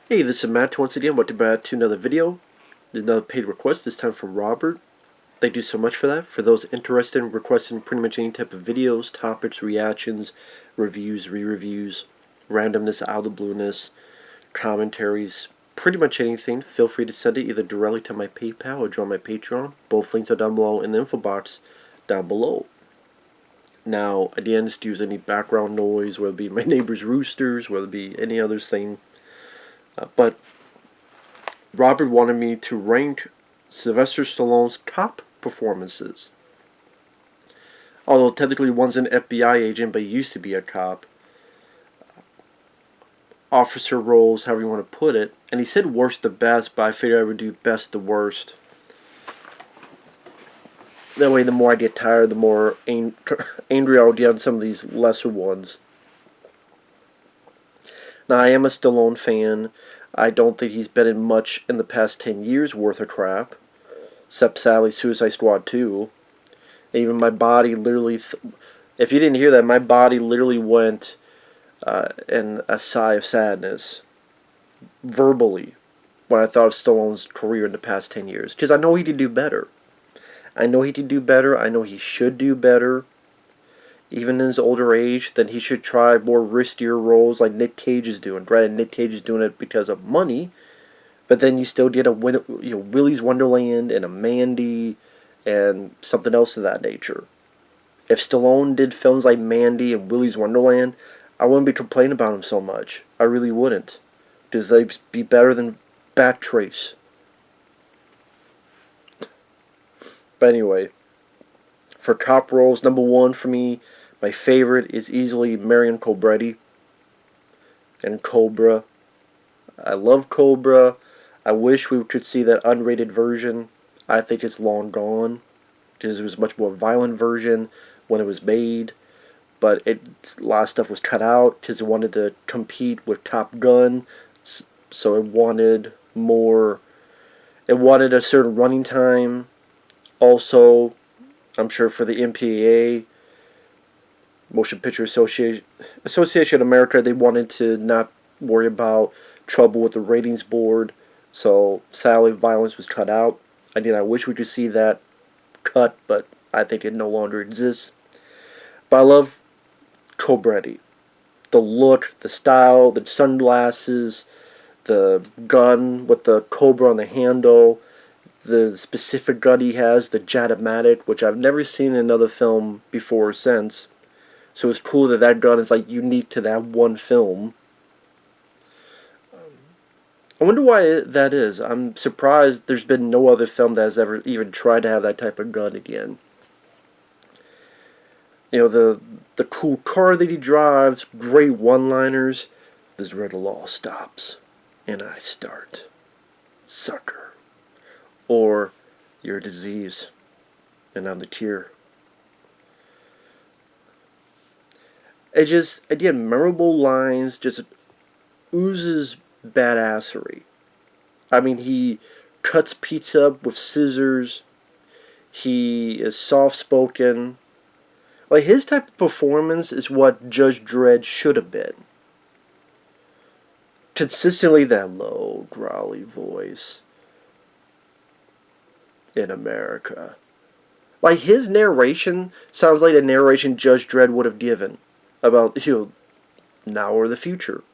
Hey, this is Matt once again. Welcome back to another video. There's another paid request, this time from Robert. Thank you so much for that. For those interested in requesting pretty much any type of videos, topics, reactions, reviews, re-reviews, randomness, out of the blueness, commentaries, pretty much anything, feel free to send it either directly to my PayPal or join my Patreon. Both links are down below in the info box down below. Now, at the end, just use any background noise, whether it be my neighbor's roosters, whether it be any other thing. But Robert wanted me to rank Sylvester Stallone's cop performances. Although technically one's an FBI agent, but he used to be a cop. Officer roles, however you want to put it. And he said worst to best, but I figured I would do best to worst. That way the more I get tired, the more angry I'll get on some of these lesser ones. Now, I am a Stallone fan. I don't think he's been in much in the past 10 years worth of crap. Except sadly Suicide Squad 2. Even my body literally, if you didn't hear that, my body literally went in a sigh of sadness. Verbally. When I thought of Stallone's career in the past 10 years. Because I know he could do better. I know he could do better. I know he should do better. Even in his older age, then he should try more riskier roles like Nick Cage is doing. Granted, Nick Cage is doing it because of money, but then you still get a Willy's Wonderland and a Mandy and something else of that nature. If Stallone did films like Mandy and Willy's Wonderland, I wouldn't be complaining about him so much. I really wouldn't. Because they'd be better than Backtrace. But anyway, for cop roles, number one for me, my favorite is easily Marion Cobretti and Cobra. I love Cobra. I wish we could see that unrated version. I think it's long gone because it was a much more violent version when it was made. But a lot of stuff was cut out because it wanted to compete with Top Gun. So it wanted more. It wanted a certain running time. Also, I'm sure for the MPAA, Motion Picture Association of America, they wanted to not worry about trouble with the ratings board, so sadly violence was cut out. I wish we could see that cut, but I think it no longer exists. But I love Cobretti. The look, the style, the sunglasses, the gun with the Cobra on the handle, the specific gun he has, the Jatomatic, which I've never seen in another film before or since. So it's cool that that gun is like unique to that one film. I wonder why that is. I'm surprised there's been no other film that has ever even tried to have that type of gun again. You know, the cool car that he drives, great one-liners. This red law stops, and I start. Sucker. Or, you're a disease, and I'm the cure. It just, again, memorable lines, just oozes badassery. I mean, he cuts pizza up with scissors. He is soft-spoken. Like, his type of performance is what Judge Dredd should have been. Consistently that low, growly voice. In America. Like, his narration sounds like a narration Judge Dredd would have given about, now or the future.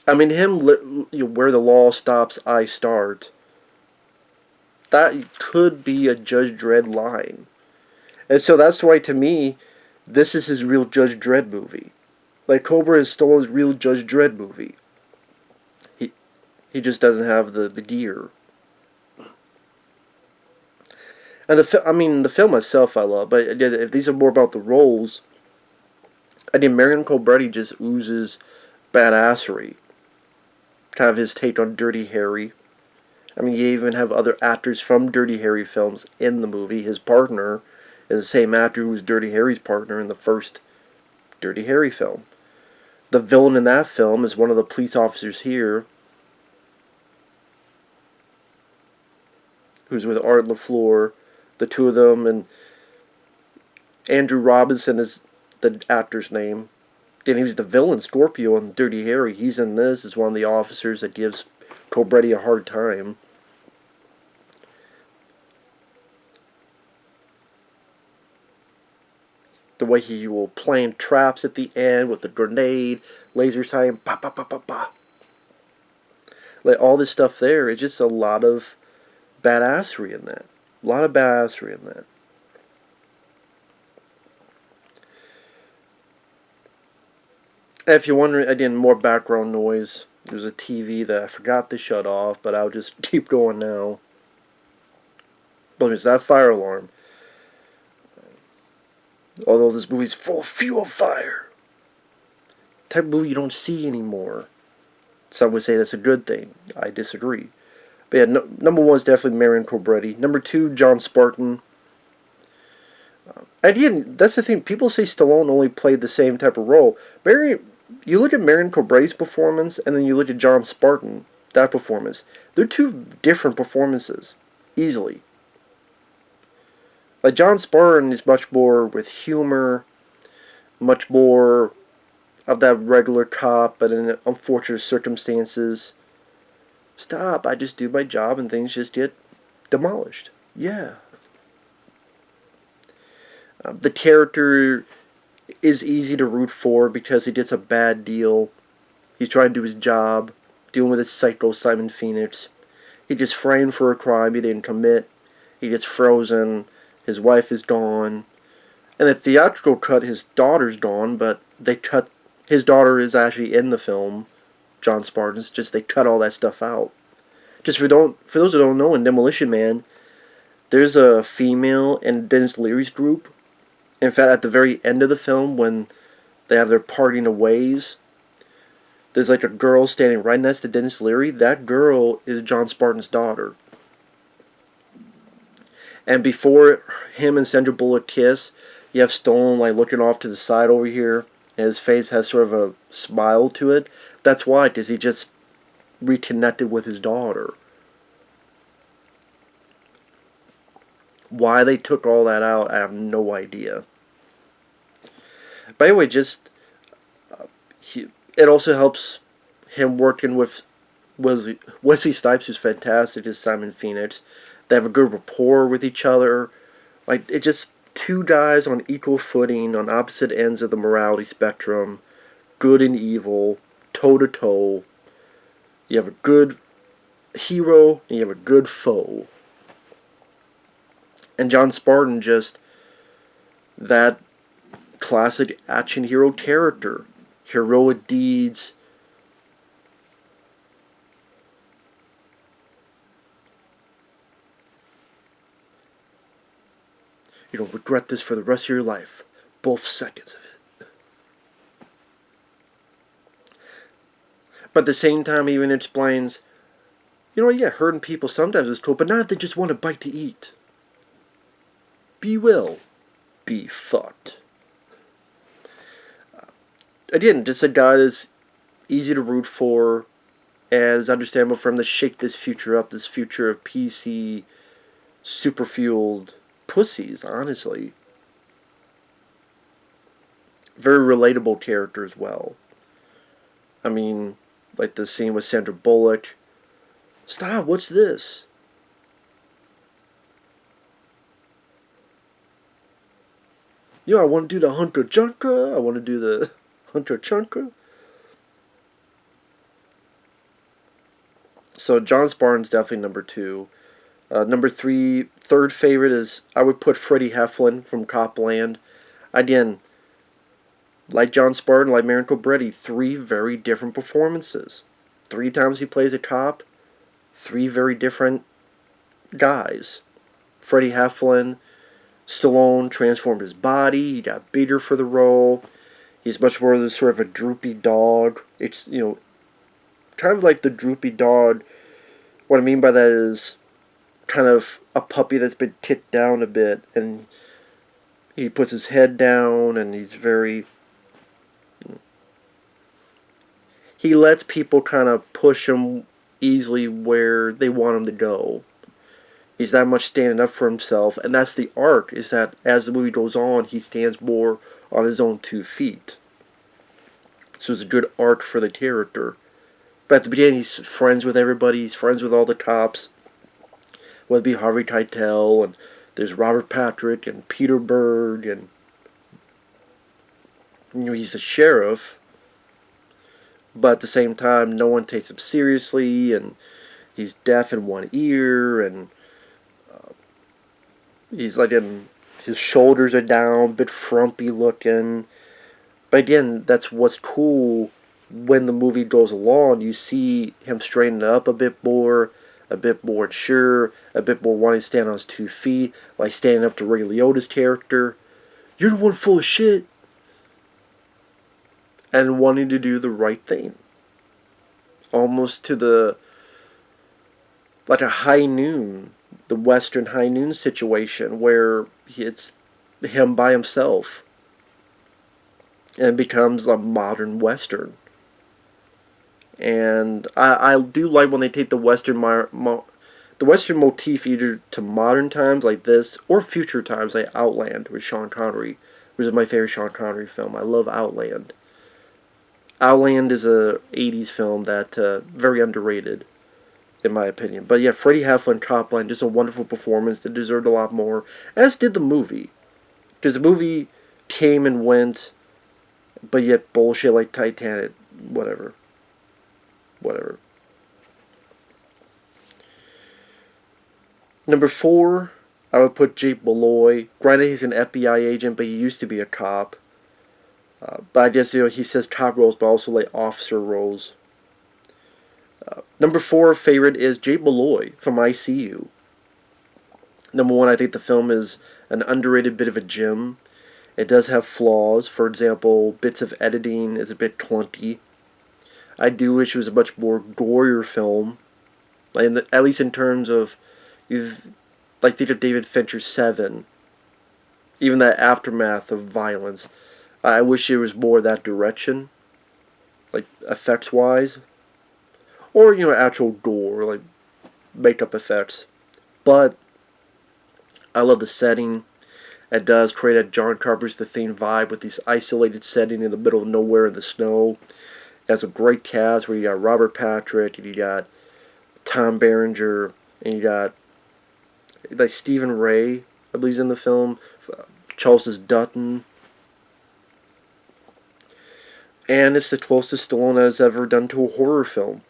I mean, him, where the law stops, I start. That could be a Judge Dredd line. And so that's why, to me, this is his real Judge Dredd movie. Like, Cobra is Stallone's real Judge Dredd movie. He just doesn't have the gear. And the film itself I love, but if these are more about the roles, Marion Cobretti just oozes badassery. Kind of his take on Dirty Harry. I mean, you even have other actors from Dirty Harry films in the movie. His partner is the same actor who was Dirty Harry's partner in the first Dirty Harry film. The villain in that film is one of the police officers here, who's with Art LaFleur, the two of them, and Andrew Robinson is the actor's name. Then he was the villain, Scorpio, in Dirty Harry. He's in this as one of the officers that gives Cobretti a hard time. The way he will plant traps at the end with the grenade, laser sight, pa pa pa pa pa. Like all this stuff there, it's just a lot of badassery in that. A lot of badassery in that. And if you're wondering, again, more background noise. There's a TV that I forgot to shut off, but I'll just keep going now. But it's that fire alarm. Although this movie's full of fuel fire. Type of movie you don't see anymore. Some would say that's a good thing. I disagree. But yeah, number one is definitely Marion Cobretti. Number two, John Spartan. Again, that's the thing. People say Stallone only played the same type of role. You look at Marion Cobretti's performance, and then you look at John Spartan, that performance. They're two different performances. Easily. Like, John Spartan is much more with humor, much more of that regular cop, but in unfortunate circumstances. Stop, I just do my job and things just get demolished. Yeah. The character is easy to root for because he gets a bad deal. He's trying to do his job, dealing with his psycho Simon Phoenix. He gets framed for a crime he didn't commit. He gets frozen. His wife is gone. In the theatrical cut, his daughter's gone, but they cut... His daughter is actually in the film, John Spartan's. Just they cut all that stuff out. Just for those who don't know, in Demolition Man, there's a female in Dennis Leary's group. In fact, at the very end of the film, when they have their parting of ways, there's like a girl standing right next to Dennis Leary. That girl is John Spartan's daughter. And before him and Sandra Bullock kiss, you have Stallone like looking off to the side over here, and his face has sort of a smile to it. That's why, because he just reconnected with his daughter. Why they took all that out, I have no idea. By the way, it also helps him working with Wesley Snipes, who's fantastic as Simon Phoenix. They have a good rapport with each other. Like, it's just two guys on equal footing on opposite ends of the morality spectrum. Good and evil, toe to toe. You have a good hero and you have a good foe. And John Spartan, just that classic action hero character. Heroic deeds. You don't regret this for the rest of your life. Both seconds of it. But at the same time, he even explains, you know, yeah, hurting people sometimes is cool, but not if they just want a bite to eat. Be will. Be fucked. Again, just a guy that's easy to root for, and is understandable for him to shake this future up, this future of PC, super-fueled pussies, honestly. Very relatable character as well. I mean, like the scene with Sandra Bullock. Stop, what's this? You know, I want to do the Hunter Junker. I want to do the Hunter Chunker. So John Spartan's definitely number two. Number three, third favorite is, I would put Freddie Hefflin from Copland. Again, like John Spartan, like Marion Cobretti, three very different performances. 3 times he plays a cop, 3 very different guys. Freddie Hefflin, Stallone transformed his body, he got bigger for the role. He's much more of sort of a droopy dog. It's, you know, kind of like the droopy dog. What I mean by that is kind of a puppy that's been kicked down a bit, and he puts his head down, and he's very... He lets people kind of push him easily where they want him to go. He's that much standing up for himself, and that's the arc, is that as the movie goes on, he stands more on his own 2 feet. So it's a good arc for the character. But at the beginning, he's friends with everybody. He's friends with all the cops. Whether it be Harvey Keitel, and there's Robert Patrick, and Peter Berg, and he's the sheriff. But at the same time, no one takes him seriously, and he's deaf in one ear, and he's like his shoulders are down, a bit frumpy looking. But again, that's what's cool when the movie goes along. You see him straighten up a bit more sure, a bit more wanting to stand on his 2 feet, like standing up to Ray Liotta's character. You're the one full of shit. And wanting to do the right thing. Almost to the, like a high noon, the Western high noon situation where it's him by himself. And it becomes a modern Western. And I do like when they take the Western motif either to modern times like this or future times like Outland with Sean Connery, which is my favorite Sean Connery film. I love Outland. Outland is a 80s film that very underrated, in my opinion. But yeah, Freddie Hefflin, Copland, just a wonderful performance that deserved a lot more, as did the movie. Because the movie came and went, but yet bullshit like Titanic, whatever. Number 4, I would put Jake Malloy. Granted, he's an FBI agent, but he used to be a cop. But I guess he says cop roles, but also like officer roles. Number 4 favorite is Jake Malloy from ICU. Number 1, I think the film is an underrated bit of a gem. It does have flaws. For example, bits of editing is a bit clunky. I do wish it was a much more gorier film. At least in terms of, like, think of David Fincher's Seven. Even that aftermath of violence. I wish it was more that direction. Like, effects-wise. Or, actual gore, like, makeup effects. But I love the setting. It does create a John Carpenter's The Thing vibe with this isolated setting in the middle of nowhere in the snow. It has a great cast where you got Robert Patrick, and you got Tom Berenger, and you got like Stephen Ray, I believe, is in the film. Charles Dutton. And it's the closest Stallone has ever done to a horror film.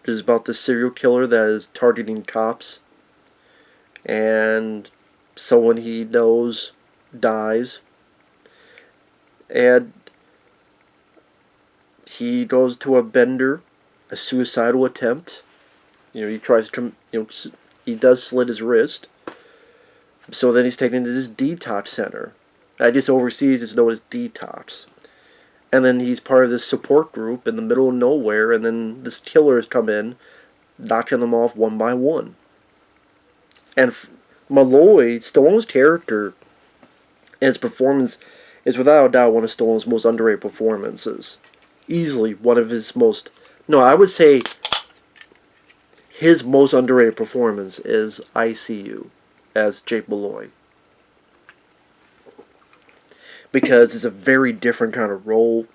It is about the serial killer that is targeting cops. And someone he knows dies. And he goes to a bender, a suicidal attempt. He tries to, he does slit his wrist. So then he's taken to this detox center. I guess overseas it's known as D-Tox. And then he's part of this support group in the middle of nowhere, and then this killer has come in, knocking them off one by one. And Malloy, Stallone's character, and his performance is without a doubt one of Stallone's most underrated performances. Easily one of his most... No, I would say his most underrated performance is ICU as Jake Malloy. Because it's a very different kind of role.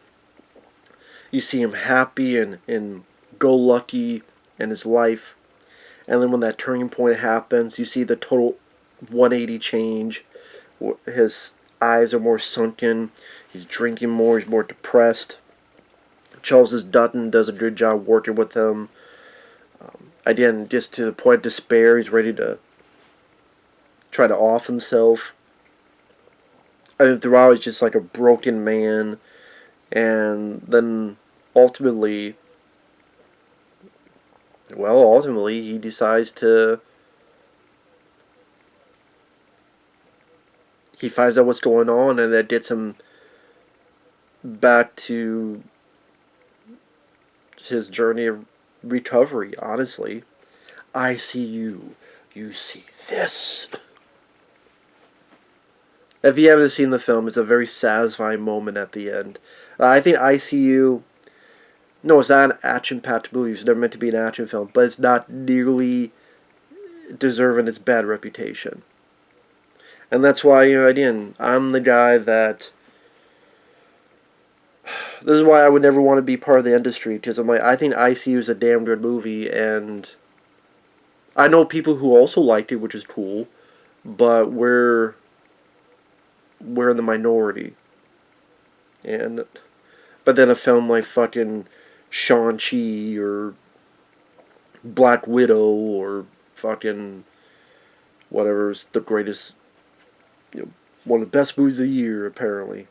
You see him happy and go-lucky in his life. And then when that turning point happens, you see the total 180 change. His eyes are more sunken. He's drinking more. He's more depressed. Charles Dutton does a good job working with him. Again, just to the point of despair, he's ready to try to off himself. And throughout, he's just like a broken man. And then ultimately, he decides to... He finds out what's going on, and that gets him back to his journey of recovery, honestly. I see you. You see this. If you haven't seen the film, it's a very satisfying moment at the end. I think ICU... No, it's not an action-packed movie. It's never meant to be an action film. But it's not nearly deserving its bad reputation. And that's why, again, I'm the guy that This is why I would never want to be part of the industry, because I'm like, I think ICU is a damn good movie, and I know people who also liked it, which is cool, but we're in the minority. And but then a film like fucking Shang-Chi or Black Widow or fucking whatever's the greatest, one of the best movies of the year apparently.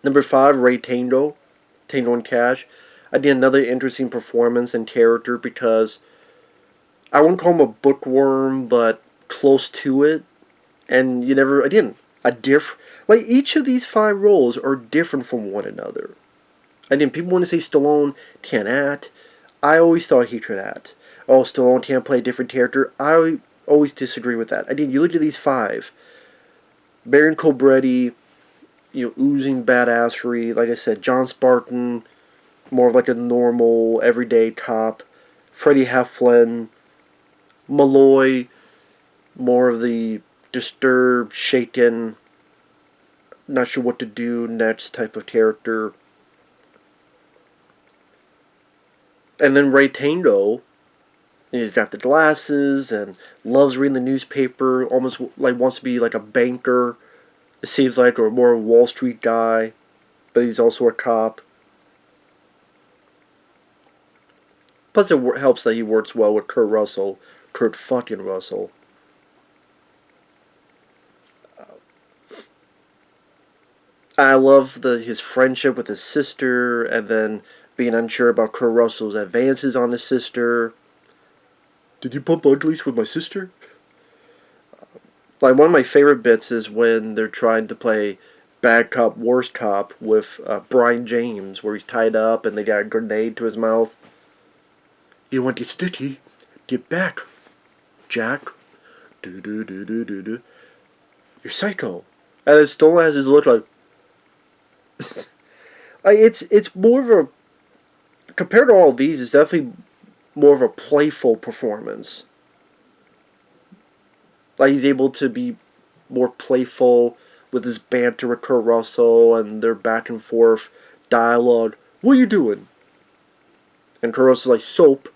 Number 5, Ray Tango, Tango and Cash. I did another interesting performance and character because I wouldn't call him a bookworm, but close to it. And you never, again, like each of these 5 roles are different from one another. Again, people want to say Stallone can't act. I always thought he could act. Oh, Stallone can't play a different character. I always disagree with that. Again, you look at these 5. Baron Cobretti, oozing badassery. Like I said, John Spartan, more of like a normal, everyday cop. Freddie Hefflin, Malloy, more of the disturbed, shaken, not sure what to do next type of character. And then Ray Tango, he's got the glasses and loves reading the newspaper, almost like wants to be like a banker, it seems like, or more a Wall Street guy, but he's also a cop. Plus it helps that he works well with Kurt fucking Russell. I love his friendship with his sister, and then being unsure about Kurt Russell's advances on his sister. Did you pump uglies with my sister? Like, one of my favorite bits is when they're trying to play bad cop, worst cop with Brian James, where he's tied up and they got a grenade to his mouth. You want to get sticky? Get back, Jack. Do. You're psycho. And then Stallone has his look like... it's more of a... Compared to all of these, it's definitely more of a playful performance. Like, he's able to be more playful with his banter with Kurt Russell and their back and forth dialogue. What are you doing? And Kurt Russell's like, soap.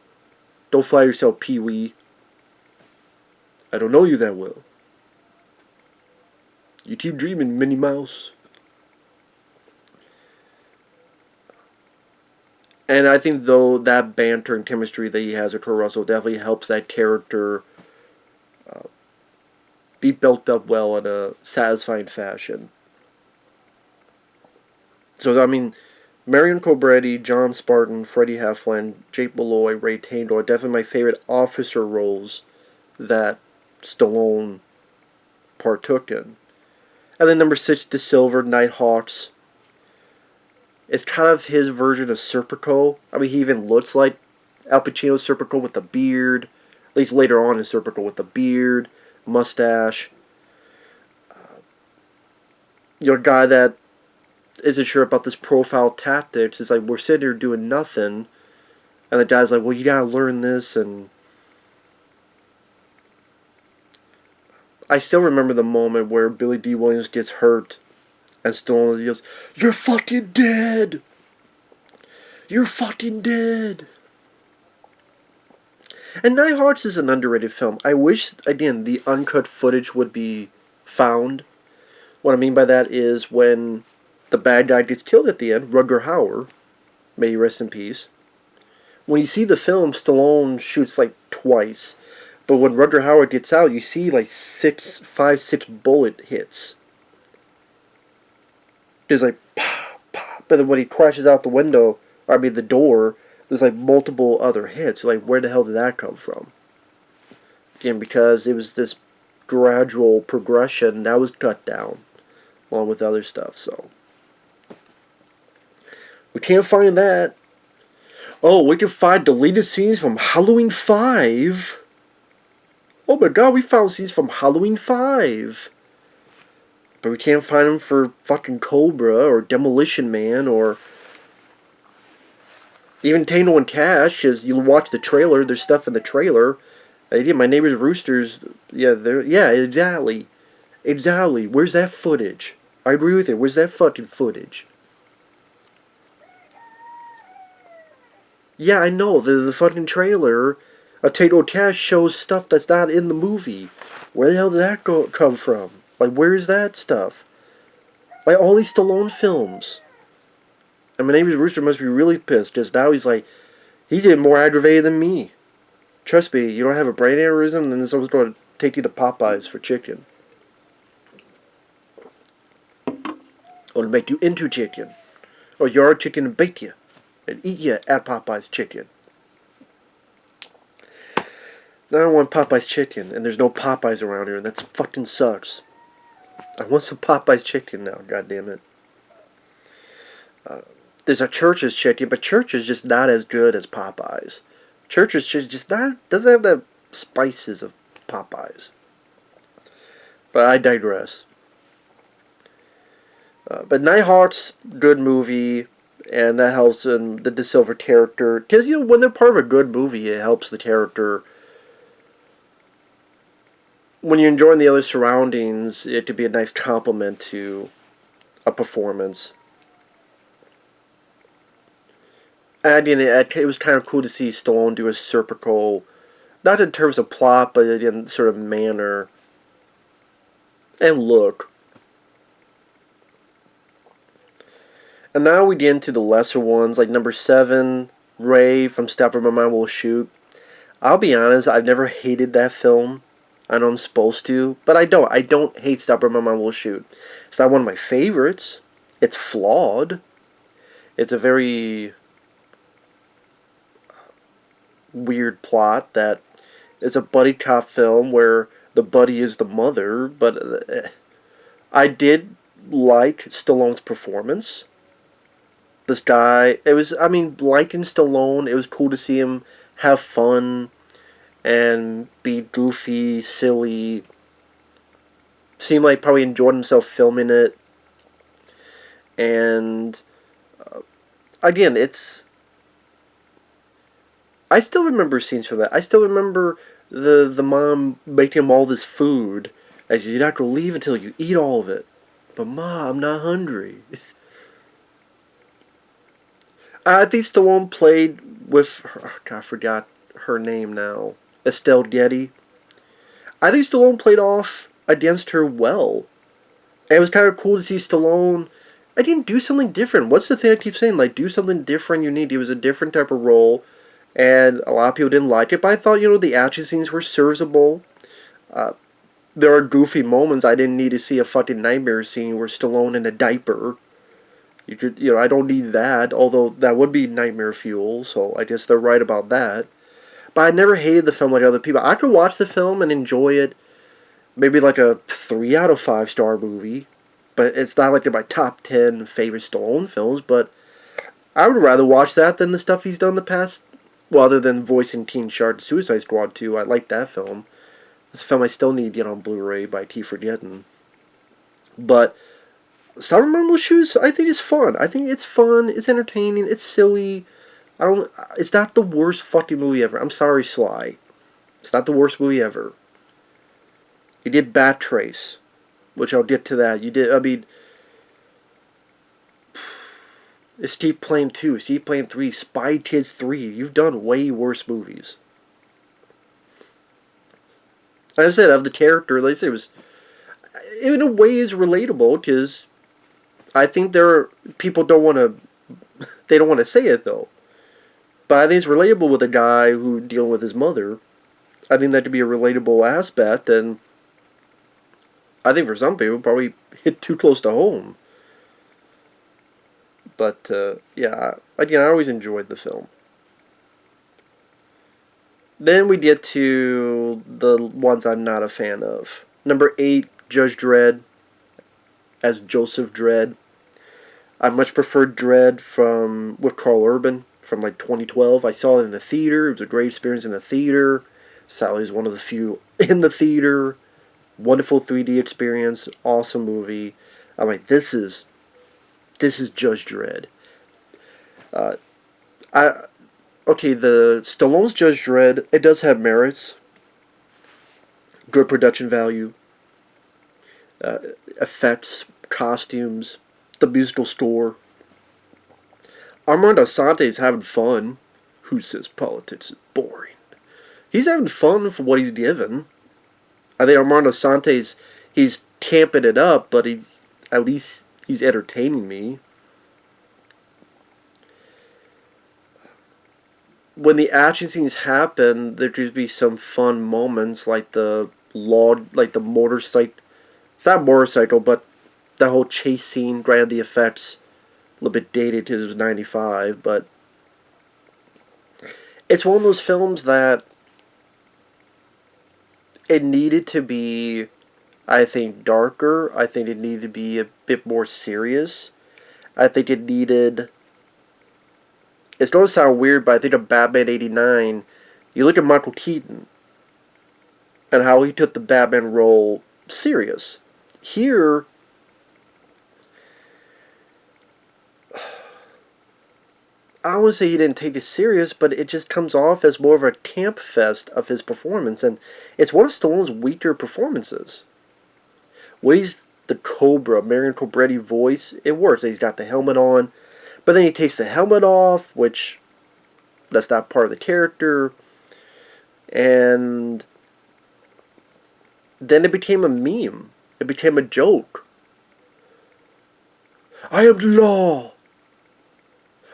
Don't flatter yourself, Pee-wee. I don't know you that well. You keep dreaming, Minnie Mouse. And I think, though, that banter and chemistry that he has with Kurt Russell definitely helps that character be built up well in a satisfying fashion. So, I mean, Marion Cobretti, John Spartan, Freddie Hefflin, Jake Malloy, Ray Tango are definitely my favorite officer roles that Stallone partook in. And then number 6, De Silver, Nighthawks. It's kind of his version of Serpico. I mean, he even looks like Al Pacino's Serpico with the beard. At least later on in Serpico with the beard, mustache. You're a guy that isn't sure about this profile tactics. It's like, we're sitting here doing nothing. And the guy's like, well, you gotta learn this. And I still remember the moment where Billy D. Williams gets hurt. And Stallone yells, "You're fucking dead! You're fucking dead!" And Nighthawks is an underrated film. I wish, again, the uncut footage would be found. What I mean by that is when the bad guy gets killed at the end, Rutger Hauer, may he rest in peace. When you see the film, Stallone shoots like twice. But when Rutger Hauer gets out, you see like 6 bullet hits. There's like, pah, pah. But then when he crashes out the window, the door, there's like multiple other hits. Like, where the hell did that come from? Again, because it was this gradual progression that was cut down, along with other stuff, so. We can't find that. Oh, we can find deleted scenes from Halloween 5. Oh my god, we found scenes from Halloween 5. But we can't find them for fucking Cobra or Demolition Man or even Tango and Cash, because you watch the trailer, there's stuff in the trailer. Yeah, My Neighbor's Roosters, exactly. Exactly. Where's that footage? I agree with you. Where's that fucking footage? Yeah, I know. The fucking trailer of Tato Cash shows stuff that's not in the movie. Where the hell did that come from? Like, where's that stuff? Like, all these Stallone films. I mean, Amy Rooster must be really pissed because now he's like, he's even more aggravated than me. Trust me, you don't have a brain aneurysm, then someone's going to take you to Popeyes for chicken. Or to make you into chicken. Or yard chicken and bake you. And eat you at Popeyes chicken. Now I want Popeyes chicken, and there's no Popeyes around here, and that fucking sucks. I want some Popeyes chicken now, goddammit. There's a Church's chicken, but Church is just not as good as Popeyes. Church's just not, doesn't have the spices of Popeyes. But I digress. But Nighthawks, good movie, and that helps in the Silver character. Because, you know, when they're part of a good movie, it helps the character. When you're enjoying the other surroundings, it could be a nice compliment to a performance. And it was kind of cool to see Stallone do a Serpico, not in terms of plot, but in sort of manner and look. And now we get into the lesser ones, like number 7, Ray from Step Where My Mind Will Shoot. I'll be honest, I've never hated that film. I know I'm supposed to, but I don't. I don't hate Stop Where My Mind Will Shoot. It's not one of my favorites. It's flawed. It's a very weird plot that it's a buddy cop film where the buddy is the mother, but I did like Stallone's performance. This guy, it was, I mean, liking Stallone, it was cool to see him have fun and be goofy, silly. Seemed like probably enjoyed himself filming it. And again, I still remember scenes from that. I still remember the mom making him all this food. As you're not going to leave until you eat all of it. But Ma, I'm not hungry. I think Stallone played with her, oh God, I forgot her name now. Estelle Getty. I think Stallone played off against her well. And it was kind of cool to see Stallone. I didn't do something different. What's the thing I keep saying? Like, do something different. It was a different type of role. And a lot of people didn't like it. But I thought, the action scenes were serviceable. There are goofy moments. I didn't need to see a fucking nightmare scene where Stallone in a diaper. I don't need that. Although that would be nightmare fuel. So I guess they're right about that. But I never hated the film like other people. I could watch the film and enjoy it. Maybe like a 3 out of 5 star movie. But it's not like in my top 10 favorite Stallone films. But I would rather watch that than the stuff he's done in the past. Well, other than voicing Teen Shark Suicide Squad 2. I like that film. It's a film I still need to get on Blu-ray by T. Forgetting. But Summer Marble Shoes, I think it's fun. I think it's fun. It's entertaining. It's silly. It's not the worst fucking movie ever. I'm sorry, Sly. It's not the worst movie ever. You did Backtrace, which I'll get to that. It's Steep Plane 2, Steep Plane 3, Spy Kids 3. You've done way worse movies. Like I said, of the character, like I said, it was, in a way, is relatable, because I think people don't want to say it, though. But I think it's relatable with a guy who dealing with his mother. I think that could be a relatable aspect, and I think for some people probably hit too close to home. But yeah, again, I always enjoyed the film. Then we get to the ones I'm not a fan of. Number 8, Judge Dredd as Joseph Dredd. I much preferred Dredd with Carl Urban from like 2012. I saw it in the theater. It was a great experience in the theater. Sally's one of the few in the theater. Wonderful 3D experience. Awesome movie. I'm like, this is Judge Dredd. The Stallone's Judge Dredd, it does have merits. Good production value. Effects, costumes, the musical score. Armand Asante is having fun. Who says politics is boring? He's having fun for what he's given. I think Armando Sante's, he's tamping it up, but at least he's entertaining me. When the action scenes happen, there could be some fun moments like the motorcycle. It's not motorcycle, but the whole chase scene. Granted, the effects a little bit dated because it was '95, but it's one of those films that it needed to be, I think, darker. I think it needed to be a bit more serious. I think it needed... It's going to sound weird, but I think of Batman '89, you look at Michael Keaton and how he took the Batman role serious. Here, I don't want to say he didn't take it serious, but it just comes off as more of a camp fest of his performance, and it's one of Stallone's weaker performances. When he's the Cobra, Marion Cobretti voice, it works. He's got the helmet on, but then he takes the helmet off, which that's not part of the character, and then it became a meme. It became a joke. I am the law.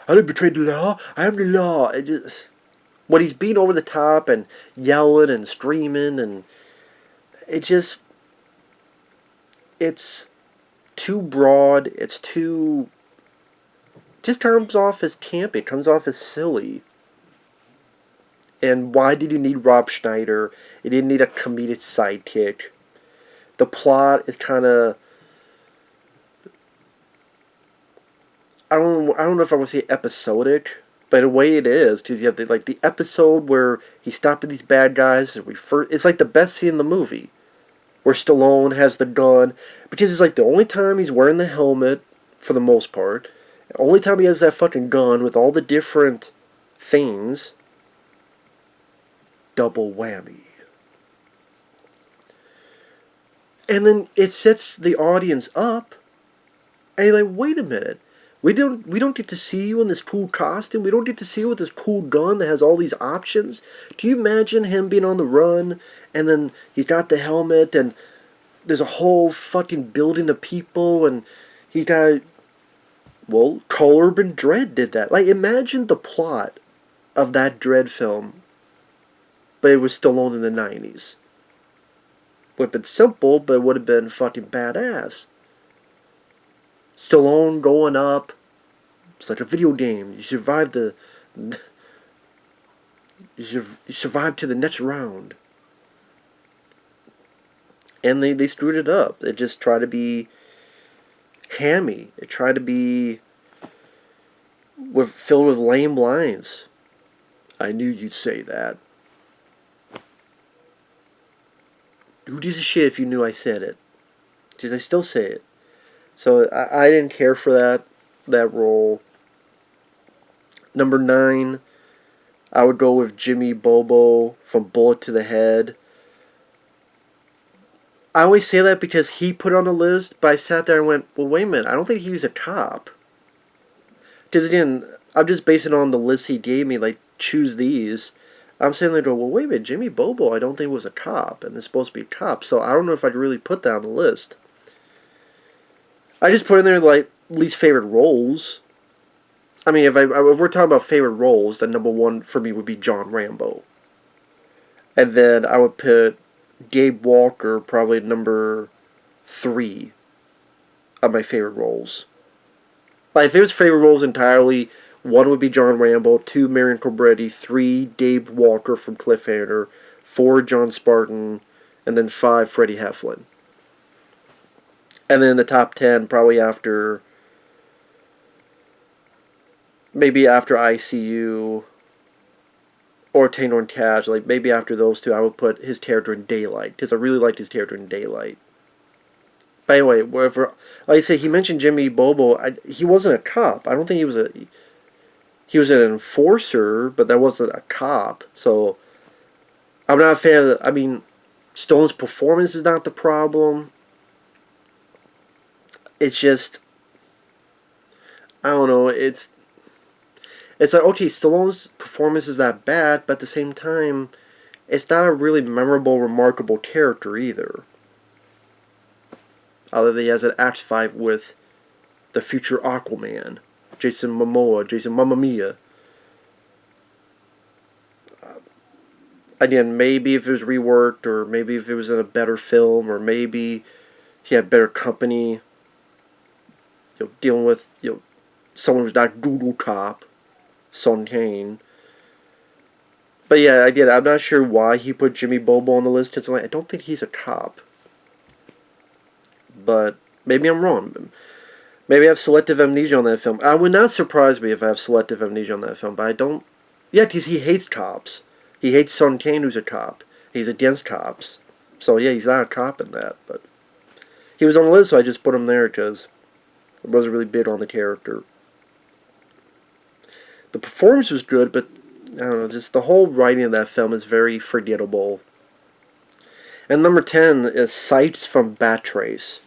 I didn't betray the law. I am the law. It just, when he's being over the top and yelling and screaming, and it just, it's too broad. It's too, just comes off as campy. It comes off as silly. And why did you need Rob Schneider? You didn't need a comedic sidekick. The plot is kind of, I don't know if I want to say episodic, but in a way it is, because you have the episode where he's stopping these bad guys. And it's like the best scene in the movie, where Stallone has the gun, because it's like the only time he's wearing the helmet for the most part, the only time he has that fucking gun with all the different things. Double whammy. And then it sets the audience up, and you're like, wait a minute. We don't get to see you in this cool costume. We don't get to see you with this cool gun that has all these options. Do you imagine him being on the run, and then he's got the helmet, and there's a whole fucking building of people, and he's got... Well, Carl Urban Dredd did that. Like, imagine the plot of that Dredd film, but it was Stallone in the 90s. Would have been simple, but it would have been fucking badass. Stallone going up. It's like a video game. You survive the... You survive to the next round. And they screwed it up. They just tried to be hammy. It tried to be filled with lame lines. I knew you'd say that. Who gives a shit if you knew I said it? Because I still say it. So I didn't care for that role. Number 9, I would go with Jimmy Bobo from Bullet to the Head. I always say that because he put it on the list, but I sat there and went, well, wait a minute, I don't think he was a cop. Because again, I'm just basing it on the list he gave me, like, choose these. I'm saying there, well, wait a minute, Jimmy Bobo I don't think was a cop, and it's supposed to be a cop, so I don't know if I'd really put that on the list. I just put in there, like, least favorite roles. I mean, if we're talking about favorite roles, then number 1 for me would be John Rambo. And then I would put Gabe Walker probably number 3 of my favorite roles. Like, if it was favorite roles entirely, 1 would be John Rambo, 2 Marion Cobretti, 3 Dave Walker from Cliffhanger, 4 John Spartan, and then 5 Freddie Hefflin. And then in the top 10, probably after... Maybe after ICU or Tango and Cash, like maybe after those 2, I would put his character in Daylight, because I really liked his character in Daylight. But anyway, wherever, like I say, he mentioned Jimmy Bobo. He wasn't a cop. I don't think he was a... He was an enforcer, but that wasn't a cop. So, I'm not a fan of the... I mean, Stone's performance is not the problem. It's just... I don't know, it's... It's like, okay, Stallone's performance is that bad, but at the same time, it's not a really memorable, remarkable character either. Other than he has an axe fight with the future Aquaman, Jason Mamma Mia. Again, maybe if it was reworked, or maybe if it was in a better film, or maybe he had better company, dealing with someone who's not Doodle Cop, Son Kane. But yeah, I'm not sure why he put Jimmy Bobo on the list. Cause I don't think he's a cop. But maybe I'm wrong. Maybe I have selective amnesia on that film. I would not surprise me if I have selective amnesia on that film, but I don't. Yeah, because he hates cops. He hates Son Kane, who's a cop. He's against cops. So yeah, he's not a cop in that. But he was on the list, so I just put him there because I wasn't really big on the character. The performance was good, but I don't know, just the whole writing of that film is very forgettable. And number 10 is Sights from Backtrace.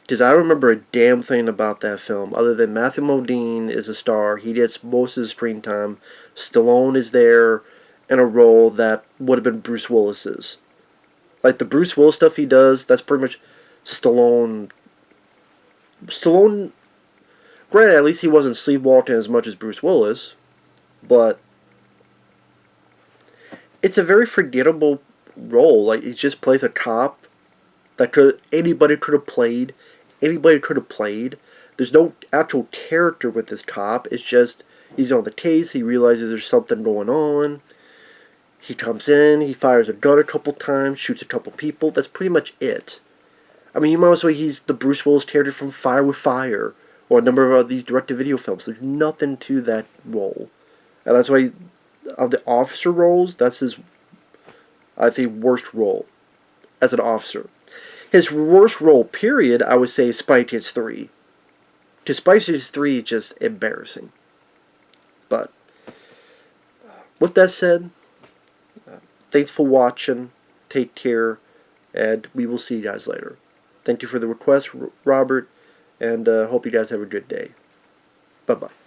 Because I don't remember a damn thing about that film, other than Matthew Modine is a star. He gets most of the screen time. Stallone is there in a role that would have been Bruce Willis's. Like, the Bruce Willis stuff he does, that's pretty much Stallone. Granted, at least he wasn't sleepwalking as much as Bruce Willis, but it's a very forgettable role. Like, he just plays a cop that anybody could have played. There's no actual character with this cop. It's just he's on the case. He realizes there's something going on. He comes in. He fires a gun a couple times. Shoots a couple people. That's pretty much it. I mean, you might as well he's the Bruce Willis character from Fire with Fire, or a number of these direct-to-video films. There's nothing to that role, and that's why of the officer roles, that's his, I think, worst role as an officer. His worst role, period, I would say, is Spy Kids 3. Because Spy Kids 3 is just embarrassing. But, with that said, thanks for watching. Take care. And we will see you guys later. Thank you for the request, Robert. And hope you guys have a good day. Bye-bye.